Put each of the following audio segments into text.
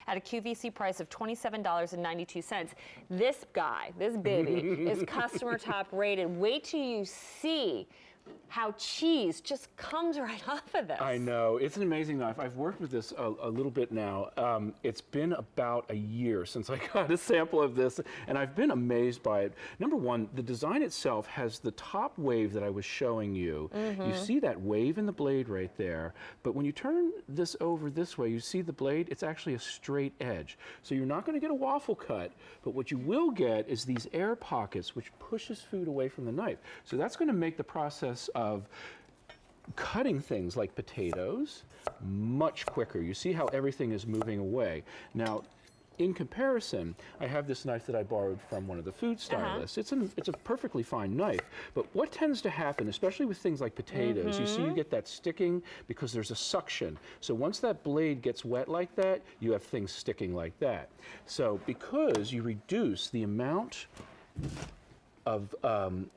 at a QVC price of $27.92. This guy, this baby, is customer top rated. Wait till you see how cheese just comes right off of this. I know, it's an amazing knife. I've worked with this a little bit now. It's been about a year since I got a sample of this, and I've been amazed by it. Number one, the design itself has the top wave that I was showing you. You see that wave in the blade right there, but when you turn this over this way, you see the blade, it's actually a straight edge. So you're not gonna get a waffle cut, but what you will get is these air pockets, which pushes food away from the knife. So that's gonna make the process of cutting things like potatoes much quicker. You see how everything is moving away. Now, in comparison, I have this knife that I borrowed from one of the food stylists. It's a perfectly fine knife, but what tends to happen, especially with things like potatoes, you see you get that sticking because there's a suction. So once that blade gets wet like that, you have things sticking like that. So because you reduce the amount of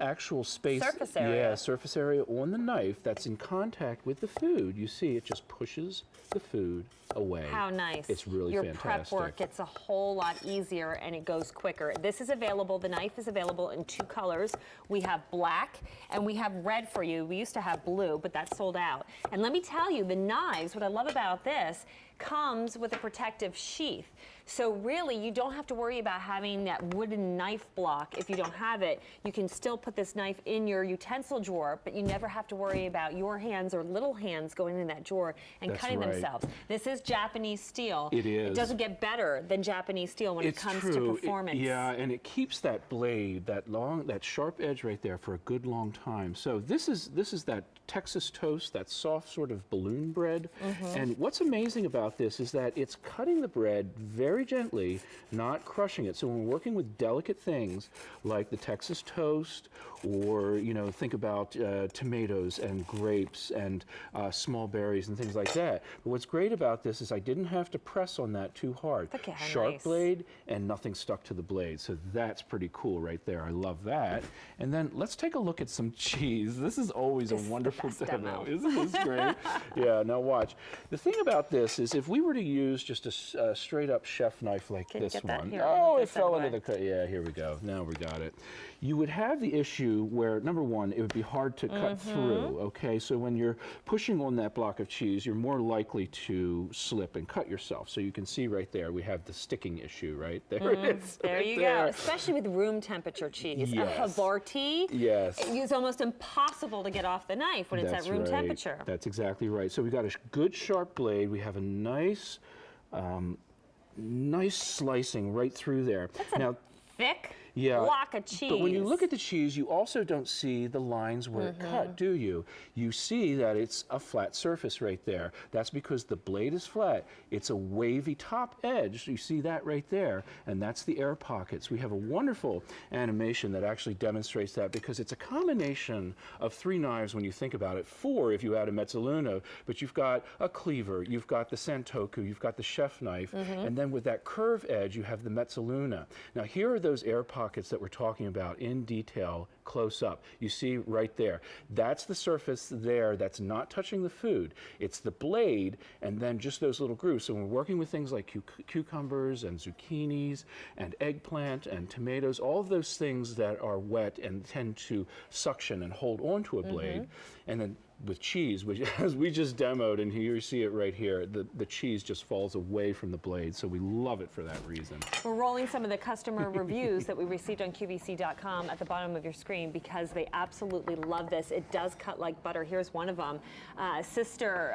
actual space, surface area. Surface area on the knife that's in contact with the food, you see it just pushes the food away. How nice. It's really Your fantastic. prep work gets a whole lot easier and it goes quicker. This is available, the knife is available in 2 colors. We have black and we have red for you. We used to have blue, but that's sold out. And let me tell you, the knives, what I love about this, comes with a protective sheath. So really, you don't have to worry about having that wooden knife block. If you don't have it, you can still put this knife in your utensil drawer, but you never have to worry about your hands or little hands going in that drawer and cutting themselves. This is Japanese steel. It is. It doesn't get better than Japanese steel when it comes to performance. Yeah, and it keeps that blade, that sharp edge right there for a good long time. So this is that Texas toast, that soft sort of balloon bread. And what's amazing about this is that it's cutting the bread very gently, not crushing it. So when we're working with delicate things like the Texas toast, or think about tomatoes and grapes and small berries and things like that. But what's great about this is I didn't have to press on that too hard. Sharp blade and nothing stuck to the blade. So that's pretty cool right there. I love that. And then let's take a look at some cheese. This is always a wonderful demo. Isn't this great? Yeah, now watch. The thing about this is if we were to use just a straight up chef knife like this one. Here, oh, it fell into the cut. Yeah, here we go. Now we got it. You would have the issue where, number one, it would be hard to cut through, okay? So when you're pushing on that block of cheese, you're more likely to slip and cut yourself. So you can see right there, we have the sticking issue, right? There it is. There right you there. go. Especially with room temperature cheese. Yes. A Havarti, it's almost impossible to get off the knife when it's at room temperature. That's exactly right. So we got a good sharp blade. We have a nice, nice slicing right through there. That's thick block of cheese. But when you look at the cheese, you also don't see the lines where it cut, do you? You see that it's a flat surface right there. That's because the blade is flat. It's a wavy top edge. You see that right there, and that's the air pockets. We have a wonderful animation that actually demonstrates that because it's a combination of 3 knives when you think about it. 4 if you add a Mezzaluna, but you've got a cleaver, you've got the Santoku, you've got the chef knife, and then with that curve edge, you have the Mezzaluna. Now here are those air pockets that we're talking about in detail, close up. You see right there. That's the surface there that's not touching the food. It's the blade and then just those little grooves. So when we're working with things like cucumbers and zucchinis and eggplant and tomatoes, all of those things that are wet and tend to suction and hold onto a blade, and then with cheese, which as we just demoed, and here you see it right here, the cheese just falls away from the blade, so we love it for that reason. We're rolling some of the customer reviews that we received on QVC.com at the bottom of your screen because they absolutely love this. It does cut like butter. Here's one of them. Sister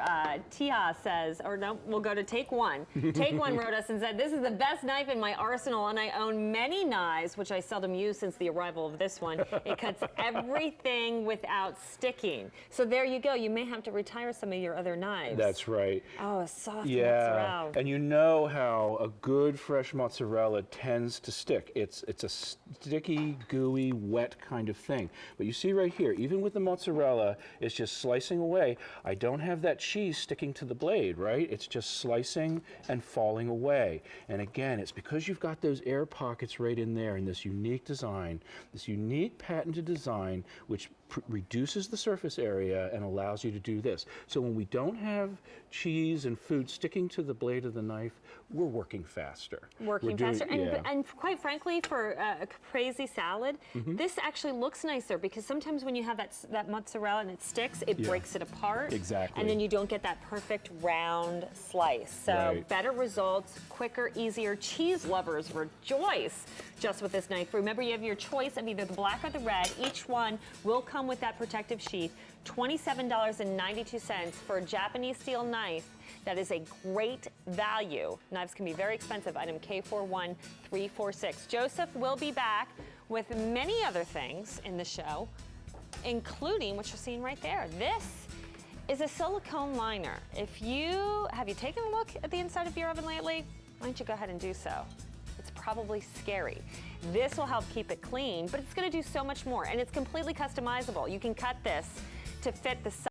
Tia says, or no, we'll go to Take One. Take One wrote us and said, this is the best knife in my arsenal, and I own many knives, which I seldom use since the arrival of this one. It cuts everything without sticking. So there you go. You may have to retire some of your other knives. That's right. Oh, a soft mozzarella. And you know how a good fresh mozzarella tends to stick. It's a sticky, gooey, wet kind of thing. But you see right here, even with the mozzarella, it's just slicing away. I don't have that cheese sticking to the blade, right? It's just slicing and falling away. And again, it's because you've got those air pockets right in there in this unique design, this unique patented design, which reduces the surface area and allows you to do this. So when we don't have cheese and food sticking to the blade of the knife, we're working faster. And quite frankly, for a caprese salad, this actually looks nicer because sometimes when you have that mozzarella and it sticks, it breaks it apart. Exactly. And then you don't get that perfect round slice. So better results, quicker, easier. Cheese lovers rejoice just with this knife. Remember, you have your choice of either the black or the red. Each one will come with that protective sheath. $27.92 for a Japanese steel knife. That is a great value. Knives can be very expensive. Item K41346. Joseph will be back with many other things in the show, including what you're seeing right there. This is a silicone liner. Have you taken a look at the inside of your oven lately? Why don't you go ahead and do so? It's probably scary. This will help keep it clean, but it's going to do so much more, and it's completely customizable. You can cut this to fit the size